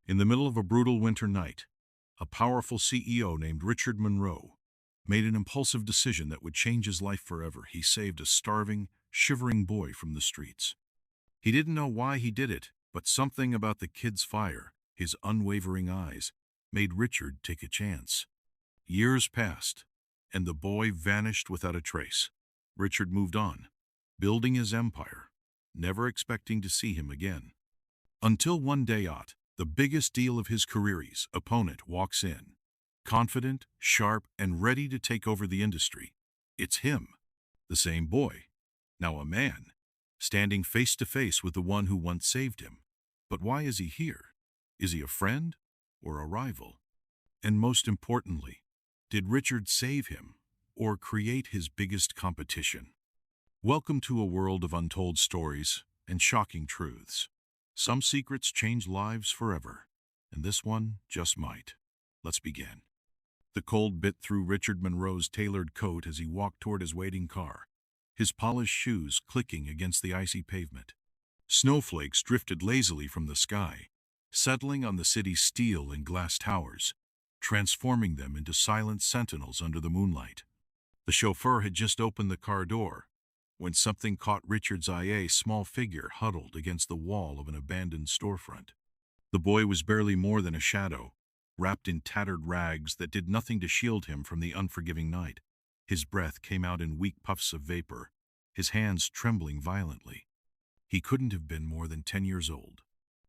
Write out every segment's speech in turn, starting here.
In the middle of a brutal winter night, a powerful CEO named Richard Monroe made an impulsive decision that would change his life forever. He saved a starving, shivering boy from the streets. He didn't know why he did it, but something about the kid's fire, his unwavering eyes, made Richard take a chance. Years passed, and the boy vanished without a trace. Richard moved on, building his empire, never expecting to see him again. Until one day the biggest deal of his career's opponent walks in. Confident, sharp, and ready to take over the industry. It's him, the same boy, now a man, standing face to face with the one who once saved him. But why is he here? Is he a friend or a rival? And most importantly, did Richard save him or create his biggest competition? Welcome to a world of untold stories and shocking truths. Some secrets change lives forever, and this one just might. Let's begin. The cold bit through Richard Monroe's tailored coat as he walked toward his waiting car, his polished shoes clicking against the icy pavement. Snowflakes drifted lazily from the sky, settling on the city's steel and glass towers, transforming them into silent sentinels under the moonlight. The chauffeur had just opened the car door when something caught Richard's eye. A small figure huddled against the wall of an abandoned storefront. The boy was barely more than a shadow, wrapped in tattered rags that did nothing to shield him from the unforgiving night. His breath came out in weak puffs of vapor, his hands trembling violently. He couldn't have been more than 10 years old.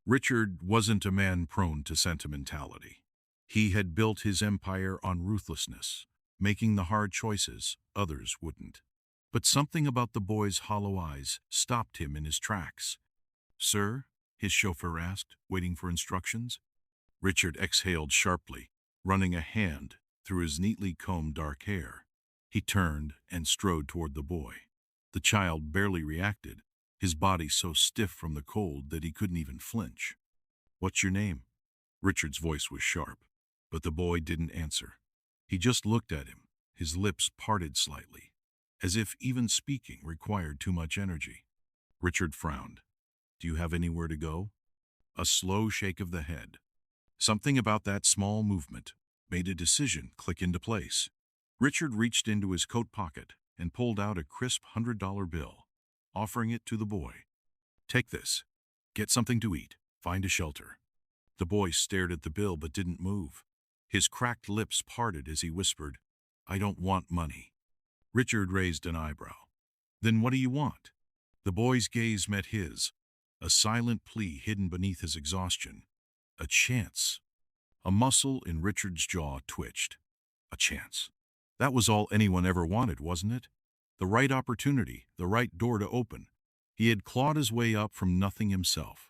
Richard wasn't a man prone to sentimentality. He had built his empire on ruthlessness, making the hard choices others wouldn't. But something about the boy's hollow eyes stopped him in his tracks. "Sir?" his chauffeur asked, waiting for instructions. Richard exhaled sharply, running a hand through his neatly combed dark hair. He turned and strode toward the boy. The child barely reacted, his body so stiff from the cold that he couldn't even flinch. "What's your name?" Richard's voice was sharp, but the boy didn't answer. He just looked at him, his lips parted slightly, as if even speaking required too much energy. Richard frowned. "Do you have anywhere to go?" A slow shake of the head. Something about that small movement made a decision click into place. Richard reached into his coat pocket and pulled out a crisp $100 bill, offering it to the boy. "Take this. Get something to eat. Find a shelter." The boy stared at the bill but didn't move. His cracked lips parted as he whispered, "I don't want money." Richard raised an eyebrow. "Then what do you want?" The boy's gaze met his, a silent plea hidden beneath his exhaustion. A chance. A muscle in Richard's jaw twitched. A chance. That was all anyone ever wanted, wasn't it? The right opportunity, the right door to open. He had clawed his way up from nothing himself.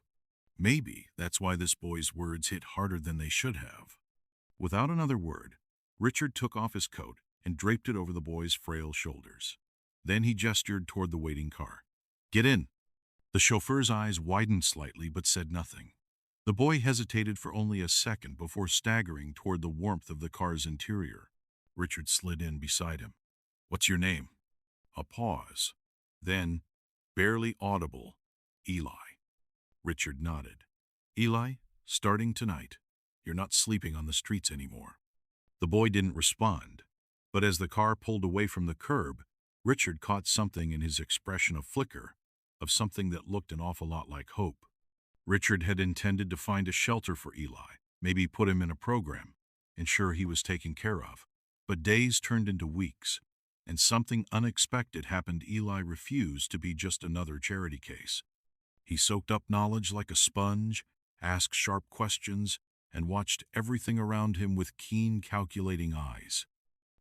Maybe that's why this boy's words hit harder than they should have. Without another word, Richard took off his coat and draped it over the boy's frail shoulders. Then he gestured toward the waiting car. "Get in." The chauffeur's eyes widened slightly but said nothing. The boy hesitated for only a second before staggering toward the warmth of the car's interior. Richard slid in beside him. "What's your name?" A pause. Then, barely audible, "Eli." Richard nodded. "Eli, starting tonight, you're not sleeping on the streets anymore." The boy didn't respond, but as the car pulled away from the curb, Richard caught something in his expression, a flicker of something that looked an awful lot like hope. Richard had intended to find a shelter for Eli, maybe put him in a program, ensure he was taken care of. But days turned into weeks, and something unexpected happened. Eli refused to be just another charity case. He soaked up knowledge like a sponge, asked sharp questions, and watched everything around him with keen, calculating eyes.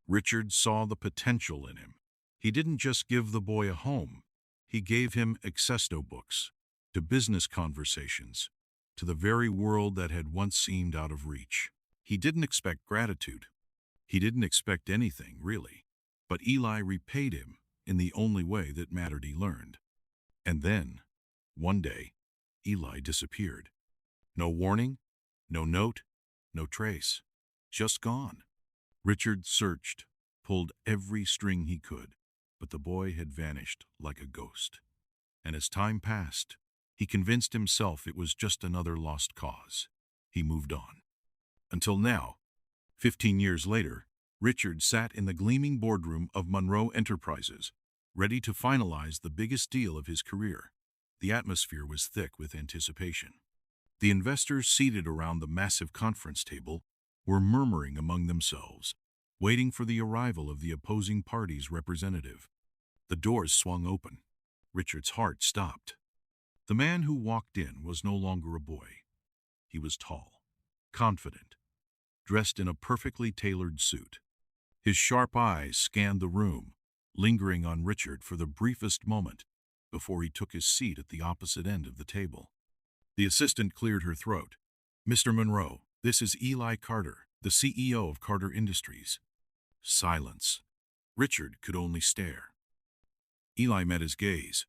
Richard saw the potential in him. He didn't just give the boy a home. He gave him access to books, to business conversations, to the very world that had once seemed out of reach. He didn't expect gratitude. He didn't expect anything, really. But Eli repaid him in the only way that mattered. He learned. And then, one day, Eli disappeared. No warning, no note, no trace. Just gone. Richard searched, pulled every string he could, but the boy had vanished like a ghost. And as time passed, he convinced himself it was just another lost cause. He moved on. Until now, 15 years later, Richard sat in the gleaming boardroom of Monroe Enterprises, ready to finalize the biggest deal of his career. The atmosphere was thick with anticipation. The investors seated around the massive conference table were murmuring among themselves, waiting for the arrival of the opposing party's representative. The doors swung open. Richard's heart stopped. The man who walked in was no longer a boy. He was tall, confident, dressed in a perfectly tailored suit. His sharp eyes scanned the room, lingering on Richard for the briefest moment before he took his seat at the opposite end of the table. The assistant cleared her throat. "Mr. Monroe, this is Eli Carter, the CEO of Carter Industries." Silence. Richard could only stare. Eli met his gaze,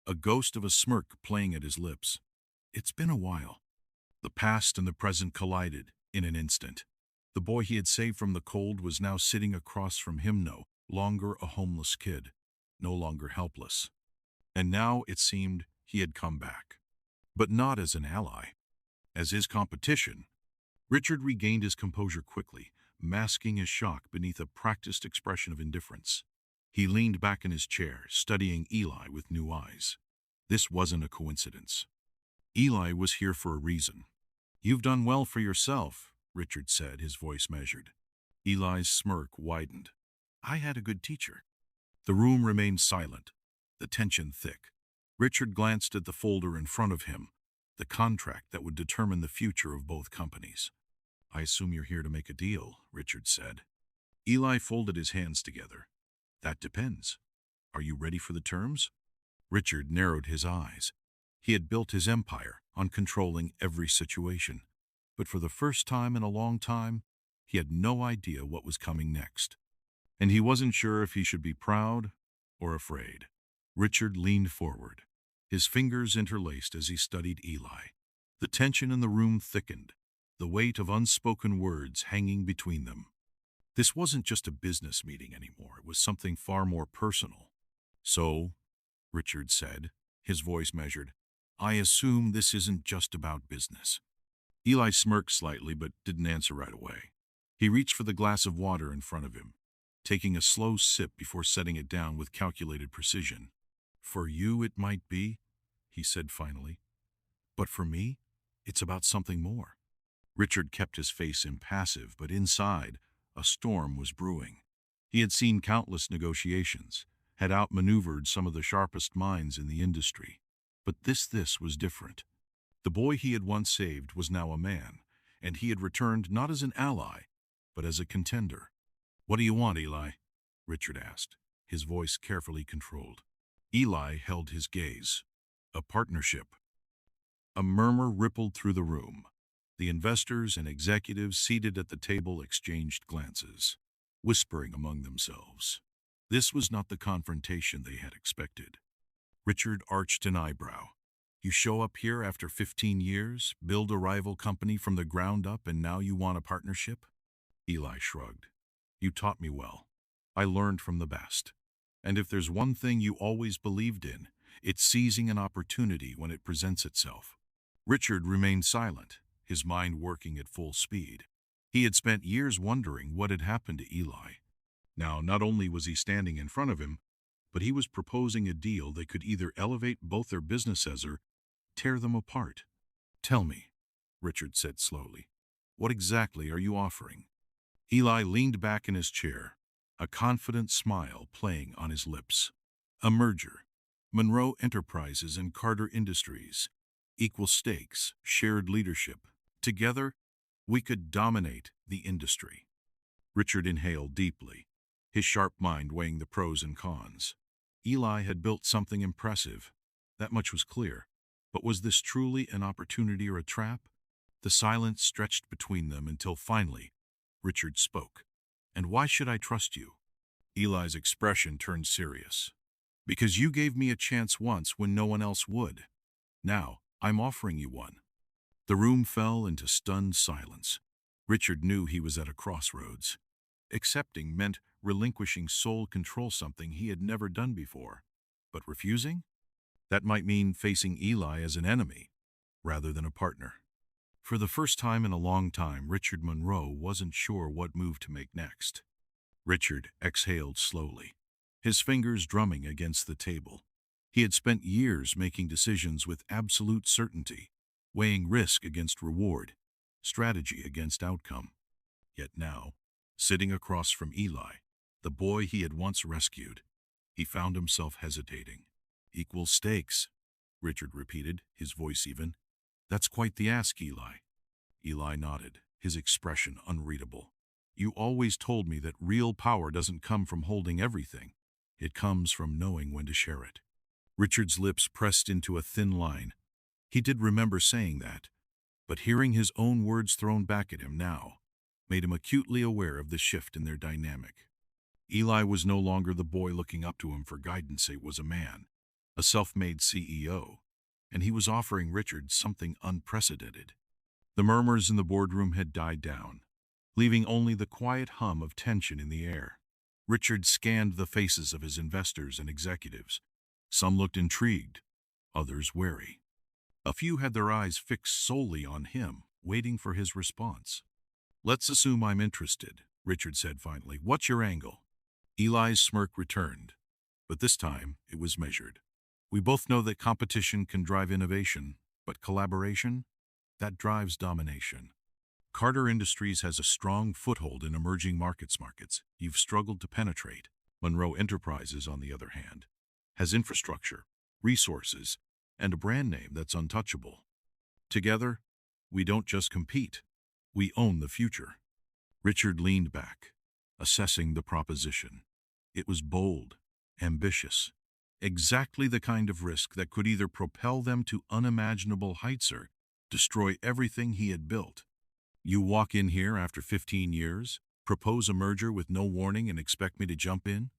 a ghost of a smirk playing at his lips. It's been a while. The past and the present collided in an instant. The boy he had saved from the cold was now sitting across from him, no longer a homeless kid, no longer helpless. And now it seemed he had come back. But not as an ally. As his competition. Richard regained his composure quickly, masking his shock beneath a practiced expression of indifference. He leaned back in his chair, studying Eli with new eyes. This wasn't a coincidence. Eli was here for a reason. "You've done well for yourself," Richard said, his voice measured. Eli's smirk widened. "I had a good teacher." The room remained silent, the tension thick. Richard glanced at the folder in front of him, the contract that would determine the future of both companies. "I assume you're here to make a deal," Richard said. Eli folded his hands together. "That depends. Are you ready for the terms?" Richard narrowed his eyes. He had built his empire on controlling every situation. But for the first time in a long time, he had no idea what was coming next. And he wasn't sure if he should be proud or afraid. Richard leaned forward, his fingers interlaced as he studied Eli. The tension in the room thickened, the weight of unspoken words hanging between them. This wasn't just a business meeting anymore. It was something far more personal. "So," Richard said, his voice measured, "I assume this isn't just about business." Eli smirked slightly but didn't answer right away. He reached for the glass of water in front of him, taking a slow sip before setting it down with calculated precision. "For you it might be," he said finally. "But for me, it's about something more." Richard kept his face impassive, but inside, a storm was brewing. He had seen countless negotiations, had outmaneuvered some of the sharpest minds in the industry. But this was different. The boy he had once saved was now a man, and he had returned not as an ally, but as a contender. "What do you want, Eli?" Richard asked, his voice carefully controlled. Eli held his gaze. "A partnership." A murmur rippled through the room. The investors and executives seated at the table exchanged glances, whispering among themselves. This was not the confrontation they had expected. Richard arched an eyebrow. "You show up here after 15 years, build a rival company from the ground up, and now you want a partnership?" Eli shrugged. "You taught me well. I learned from the best. And if there's one thing you always believed in, it's seizing an opportunity when it presents itself." Richard remained silent, his mind working at full speed. He had spent years wondering what had happened to Eli. Now, not only was he standing in front of him, but he was proposing a deal that could either elevate both their businesses or tear them apart. "Tell me," Richard said slowly, "what exactly are you offering?" Eli leaned back in his chair, a confident smile playing on his lips. "A merger. Monroe Enterprises and Carter Industries. Equal stakes, shared leadership. Together, we could dominate the industry." Richard inhaled deeply, his sharp mind weighing the pros and cons. Eli had built something impressive. That much was clear. But was this truly an opportunity or a trap? The silence stretched between them until finally, Richard spoke. "And why should I trust you?" Eli's expression turned serious. "Because you gave me a chance once when no one else would. Now, I'm offering you one." The room fell into stunned silence. Richard knew he was at a crossroads. Accepting meant relinquishing sole control, something he had never done before. But refusing? That might mean facing Eli as an enemy, rather than a partner. For the first time in a long time, Richard Monroe wasn't sure what move to make next. Richard exhaled slowly, his fingers drumming against the table. He had spent years making decisions with absolute certainty, weighing risk against reward, strategy against outcome. Yet now, sitting across from Eli, the boy he had once rescued, he found himself hesitating. Equal stakes, Richard repeated, his voice even. That's quite the ask, Eli. Eli nodded, his expression unreadable. You always told me that real power doesn't come from holding everything. It comes from knowing when to share it. Richard's lips pressed into a thin line. He did remember saying that, but hearing his own words thrown back at him now made him acutely aware of the shift in their dynamic. Eli was no longer the boy looking up to him for guidance. It was a man, a self-made CEO, and he was offering Richard something unprecedented. The murmurs in the boardroom had died down, leaving only the quiet hum of tension in the air. Richard scanned the faces of his investors and executives. Some looked intrigued, others wary. A few had their eyes fixed solely on him, waiting for his response. Let's assume I'm interested, Richard said finally. What's your angle? Eli's smirk returned, but this time it was measured. We both know that competition can drive innovation, but collaboration? That drives domination. Carter Industries has a strong foothold in emerging markets. You've struggled to penetrate. Monroe Enterprises, on the other hand, has infrastructure, resources, and a brand name that's untouchable. Together, we don't just compete, we own the future. Richard leaned back, assessing the proposition. It was bold, ambitious, exactly the kind of risk that could either propel them to unimaginable heights or destroy everything he had built. You walk in here after 15 years, propose a merger with no warning and expect me to jump in?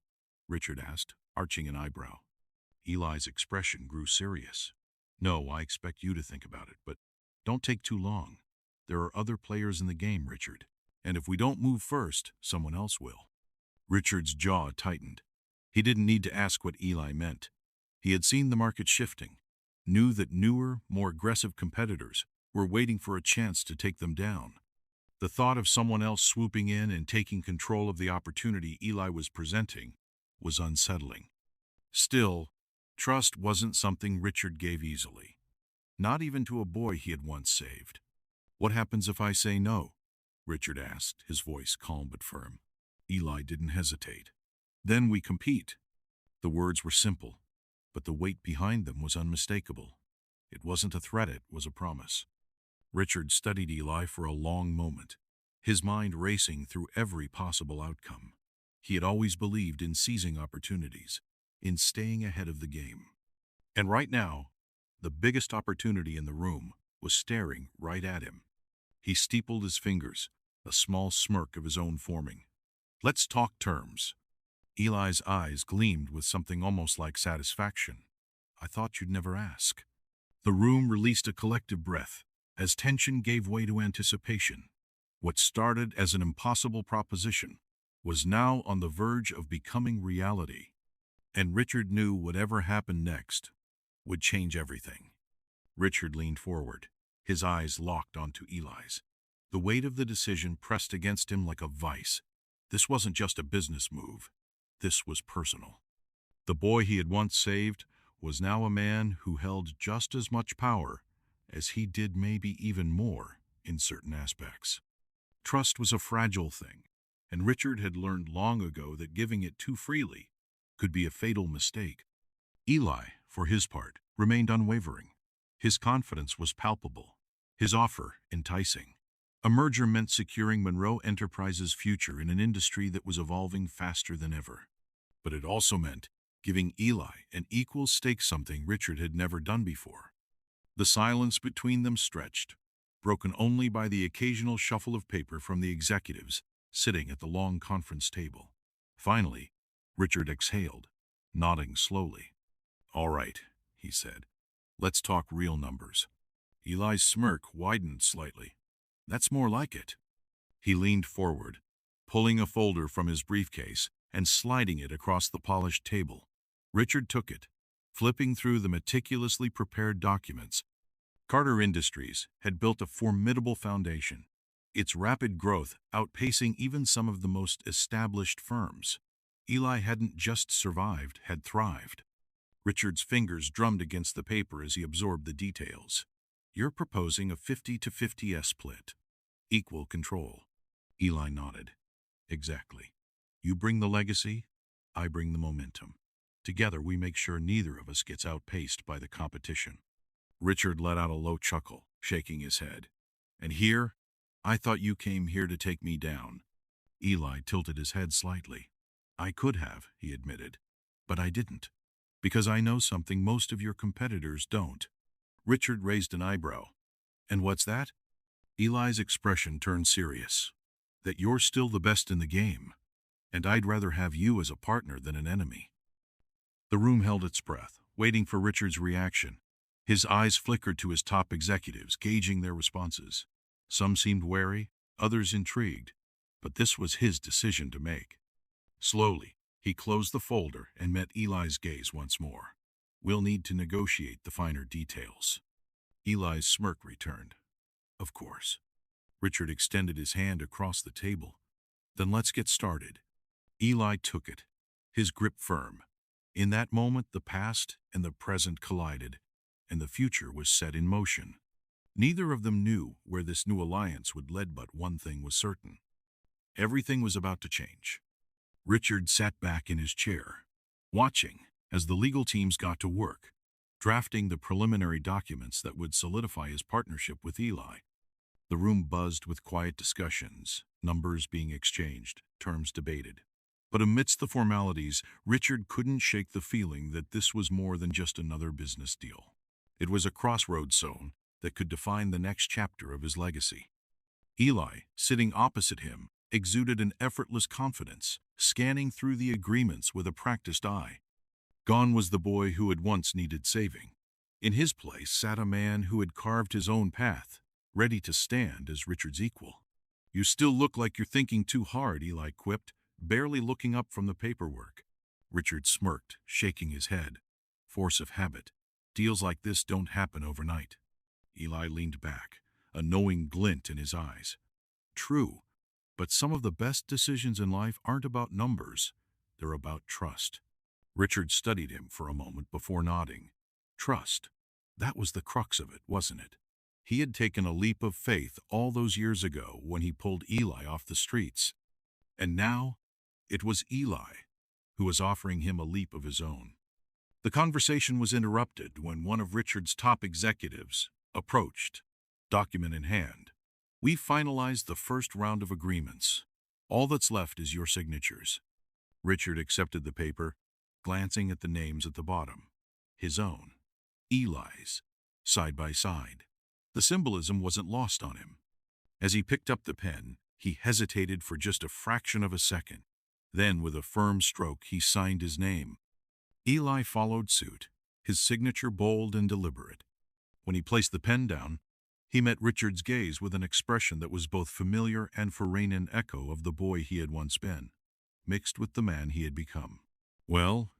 Richard asked, arching an eyebrow. Eli's expression grew serious. No, I expect you to think about it, but don't take too long. There are other players in the game, Richard, and if we don't move first, someone else will. Richard's jaw tightened. He didn't need to ask what Eli meant. He had seen the market shifting, knew that newer, more aggressive competitors were waiting for a chance to take them down. The thought of someone else swooping in and taking control of the opportunity Eli was presenting was unsettling. Still, trust wasn't something Richard gave easily, not even to a boy he had once saved. What happens if I say no? Richard asked, his voice calm but firm. Eli didn't hesitate. Then we compete. The words were simple, but the weight behind them was unmistakable. It wasn't a threat, it was a promise. Richard studied Eli for a long moment, his mind racing through every possible outcome. He had always believed in seizing opportunities, in staying ahead of the game. And right now, the biggest opportunity in the room was staring right at him. He steepled his fingers, a small smirk of his own forming. Let's talk terms. Eli's eyes gleamed with something almost like satisfaction. I thought you'd never ask. The room released a collective breath as tension gave way to anticipation. What started as an impossible proposition was now on the verge of becoming reality. And Richard knew whatever happened next would change everything. Richard leaned forward, his eyes locked onto Eli's. The weight of the decision pressed against him like a vice. This wasn't just a business move. This was personal. The boy he had once saved was now a man who held just as much power as he did, maybe even more, in certain aspects. Trust was a fragile thing, and Richard had learned long ago that giving it too freely could be a fatal mistake. Eli, for his part, remained unwavering. His confidence was palpable, his offer enticing. A merger meant securing Monroe Enterprises' future in an industry that was evolving faster than ever. But it also meant giving Eli an equal stake, something Richard had never done before. The silence between them stretched, broken only by the occasional shuffle of paper from the executives sitting at the long conference table. Finally, Richard exhaled, nodding slowly. All right, he said. Let's talk real numbers. Eli's smirk widened slightly. That's more like it. He leaned forward, pulling a folder from his briefcase and sliding it across the polished table. Richard took it, flipping through the meticulously prepared documents. Carter Industries had built a formidable foundation, its rapid growth outpacing even some of the most established firms. Eli hadn't just survived, had thrived. Richard's fingers drummed against the paper as he absorbed the details. You're proposing a 50-50 split. Equal control. Eli nodded. Exactly. You bring the legacy, I bring the momentum. Together we make sure neither of us gets outpaced by the competition. Richard let out a low chuckle, shaking his head. And here, I thought you came here to take me down. Eli tilted his head slightly. I could have, he admitted, but I didn't. Because I know something most of your competitors don't. Richard raised an eyebrow. And what's that? Eli's expression turned serious. That you're still the best in the game, and I'd rather have you as a partner than an enemy. The room held its breath, waiting for Richard's reaction. His eyes flickered to his top executives, gauging their responses. Some seemed wary, others intrigued, but this was his decision to make. Slowly, he closed the folder and met Eli's gaze once more. We'll need to negotiate the finer details. Eli's smirk returned. Of course. Richard extended his hand across the table. Then let's get started. Eli took it, his grip firm. In that moment, the past and the present collided, and the future was set in motion. Neither of them knew where this new alliance would lead, but one thing was certain. Everything was about to change. Richard sat back in his chair, watching as the legal teams got to work, drafting the preliminary documents that would solidify his partnership with Eli. The room buzzed with quiet discussions, numbers being exchanged, terms debated. But amidst the formalities, Richard couldn't shake the feeling that this was more than just another business deal. It was a crossroads zone that could define the next chapter of his legacy. Eli, sitting opposite him, exuded an effortless confidence, scanning through the agreements with a practiced eye. Gone was the boy who had once needed saving. In his place sat a man who had carved his own path, ready to stand as Richard's equal. You still look like you're thinking too hard, Eli quipped, barely looking up from the paperwork. Richard smirked, shaking his head. Force of habit. Deals like this don't happen overnight. Eli leaned back, a knowing glint in his eyes. True, but some of the best decisions in life aren't about numbers. They're about trust. Richard studied him for a moment before nodding. Trust. That was the crux of it, wasn't it? He had taken a leap of faith all those years ago when he pulled Eli off the streets. And now, it was Eli who was offering him a leap of his own. The conversation was interrupted when one of Richard's top executives approached, document in hand. We finalized the first round of agreements. All that's left is your signatures. Richard accepted the paper, glancing at the names at the bottom. His own, Eli's, side by side. The symbolism wasn't lost on him. As he picked up the pen, he hesitated for just a fraction of a second. Then, with a firm stroke, he signed his name. Eli followed suit, his signature bold and deliberate. When he placed the pen down, he met Richard's gaze with an expression that was both familiar and foreign, an echo of the boy he had once been, mixed with the man he had become. Well,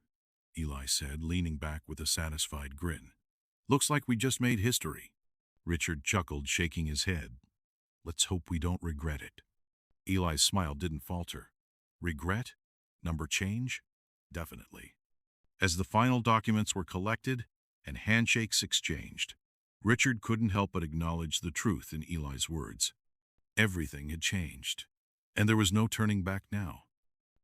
Eli said, leaning back with a satisfied grin. Looks like we just made history. Richard chuckled, shaking his head. Let's hope we don't regret it. Eli's smile didn't falter. Regret? Number change? Definitely. As the final documents were collected and handshakes exchanged, Richard couldn't help but acknowledge the truth in Eli's words. Everything had changed, and there was no turning back now.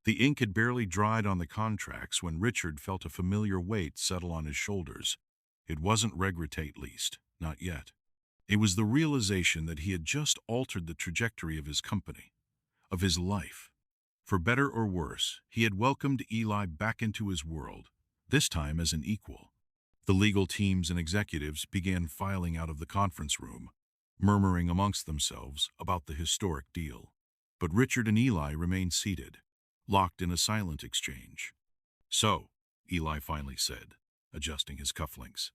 The ink had barely dried on the contracts when Richard felt a familiar weight settle on his shoulders. It wasn't regret, at least, not yet. It was the realization that he had just altered the trajectory of his company, of his life. For better or worse, he had welcomed Eli back into his world, this time as an equal. The legal teams and executives began filing out of the conference room, murmuring amongst themselves about the historic deal. But Richard and Eli remained seated, locked in a silent exchange. So, Eli finally said, adjusting his cufflinks,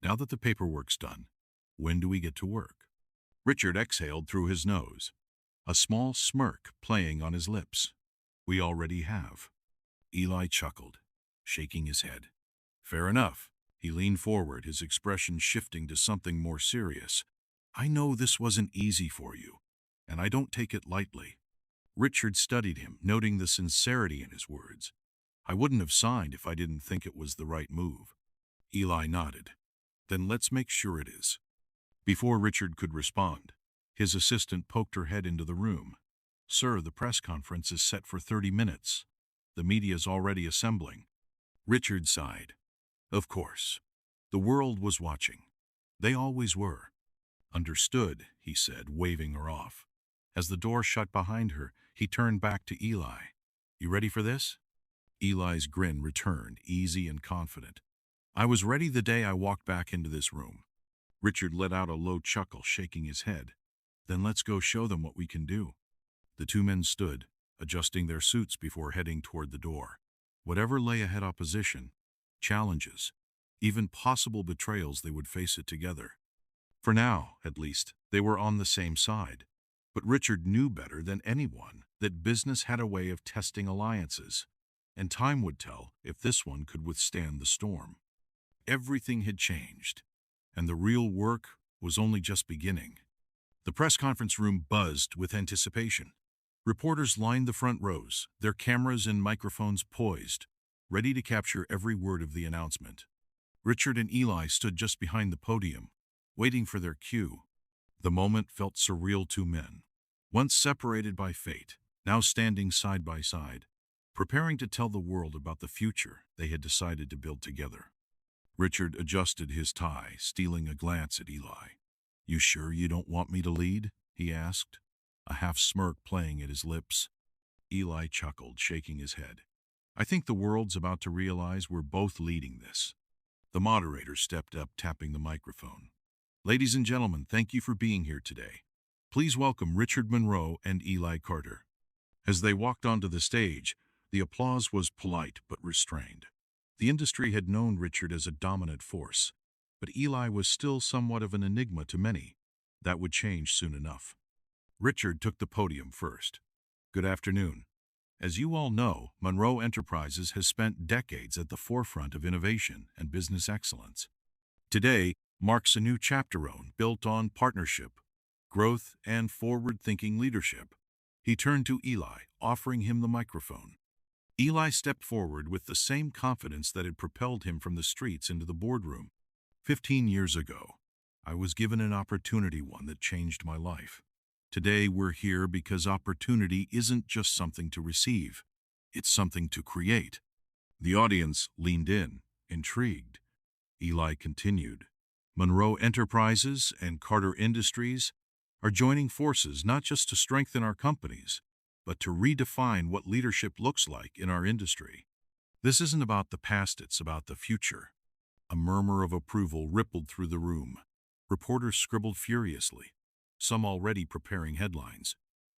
now that the paperwork's done, when do we get to work? Richard exhaled through his nose, a small smirk playing on his lips. We already have. Eli chuckled, shaking his head. Fair enough. He leaned forward, his expression shifting to something more serious. "I know this wasn't easy for you, and I don't take it lightly." Richard studied him, noting the sincerity in his words. "I wouldn't have signed if I didn't think it was the right move." Eli nodded. "Then let's make sure it is." Before Richard could respond, his assistant poked her head into the room. "Sir, the press conference is set for 30 minutes. The media's already assembling." Richard sighed. Of course. The world was watching. They always were. "Understood," he said, waving her off. As the door shut behind her, he turned back to Eli. "You ready for this?" Eli's grin returned, easy and confident. "I was ready the day I walked back into this room." Richard let out a low chuckle, shaking his head. "Then let's go show them what we can do." The two men stood, adjusting their suits before heading toward the door. Whatever lay ahead, opposition, challenges, even possible betrayals, they would face it together. For now, at least, they were on the same side. But Richard knew better than anyone that business had a way of testing alliances, and time would tell if this one could withstand the storm. Everything had changed, and the real work was only just beginning. The press conference room buzzed with anticipation. Reporters lined the front rows, their cameras and microphones poised, ready to capture every word of the announcement. Richard and Eli stood just behind the podium, waiting for their cue. The moment felt surreal to men. Once separated by fate, now standing side by side, preparing to tell the world about the future they had decided to build together. Richard adjusted his tie, stealing a glance at Eli. "You sure you don't want me to lead?" he asked, a half smirk playing at his lips. Eli chuckled, shaking his head. "I think the world's about to realize we're both leading this." The moderator stepped up, tapping the microphone. "Ladies and gentlemen, thank you for being here today. Please welcome Richard Monroe and Eli Carter." As they walked onto the stage, the applause was polite but restrained. The industry had known Richard as a dominant force, but Eli was still somewhat of an enigma to many. That would change soon enough. Richard took the podium first. "Good afternoon. As you all know, Monroe Enterprises has spent decades at the forefront of innovation and business excellence. Today marks a new chapter built on partnership, growth, and forward-thinking leadership." He turned to Eli, offering him the microphone. Eli stepped forward with the same confidence that had propelled him from the streets into the boardroom. 15 years ago, I was given an opportunity, one that changed my life. Today we're here because opportunity isn't just something to receive, it's something to create. The audience leaned in, intrigued. Eli continued. "Monroe Enterprises and Carter Industries are joining forces not just to strengthen our companies, but to redefine what leadership looks like in our industry. This isn't about the past, it's about the future." A murmur of approval rippled through the room. Reporters scribbled furiously, some already preparing headlines.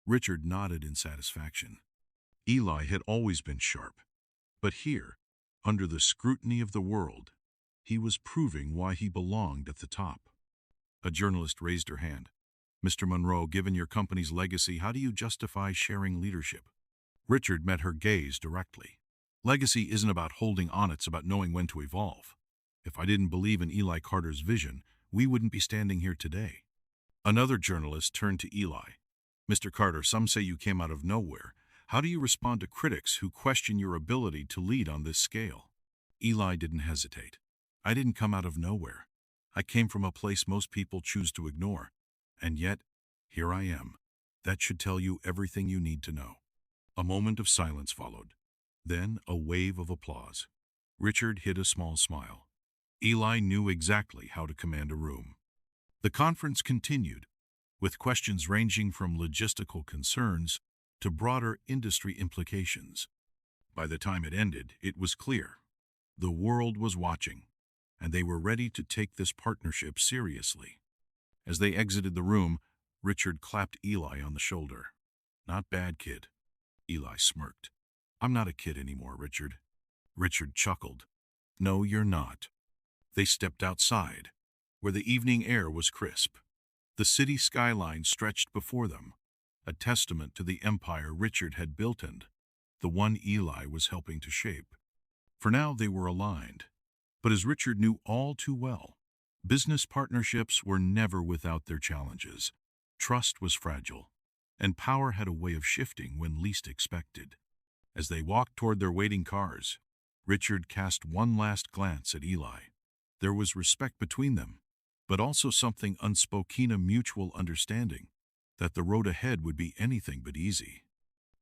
Richard nodded in satisfaction. Eli had always been sharp, but here, under the scrutiny of the world, he was proving why he belonged at the top. A journalist raised her hand. "Mr. Monroe, given your company's legacy, how do you justify sharing leadership?" Richard met her gaze directly. "Legacy isn't about holding on, it's about knowing when to evolve. If I didn't believe in Eli Carter's vision, we wouldn't be standing here today." Another journalist turned to Eli. "Mr. Carter, some say you came out of nowhere. How do you respond to critics who question your ability to lead on this scale?" Eli didn't hesitate. "I didn't come out of nowhere. I came from a place most people choose to ignore. And yet, here I am. That should tell you everything you need to know." A moment of silence followed. Then a wave of applause. Richard hid a small smile. Eli knew exactly how to command a room. The conference continued, with questions ranging from logistical concerns to broader industry implications. By the time it ended, it was clear. The world was watching, and they were ready to take this partnership seriously. As they exited the room, Richard clapped Eli on the shoulder. "Not bad, kid." Eli smirked. "I'm not a kid anymore, Richard." Richard chuckled. "No, you're not." They stepped outside, where the evening air was crisp. The city skyline stretched before them, a testament to the empire Richard had built and the one Eli was helping to shape. For now they were aligned. But as Richard knew all too well, business partnerships were never without their challenges. Trust was fragile, and power had a way of shifting when least expected. As they walked toward their waiting cars, Richard cast one last glance at Eli. There was respect between them, but also something unspoken, a mutual understanding that the road ahead would be anything but easy.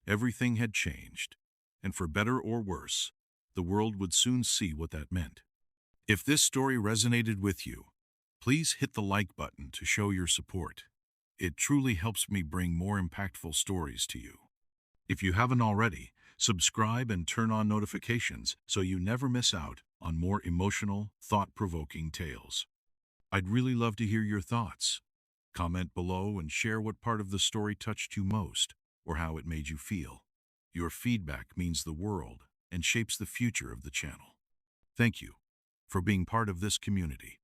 Everything had changed, and for better or worse, the world would soon see what that meant. If this story resonated with you, please hit the like button to show your support. It truly helps me bring more impactful stories to you. If you haven't already, subscribe and turn on notifications so you never miss out on more emotional, thought-provoking tales. I'd really love to hear your thoughts. Comment below and share what part of the story touched you most or how it made you feel. Your feedback means the world and shapes the future of the channel. Thank you for being part of this community.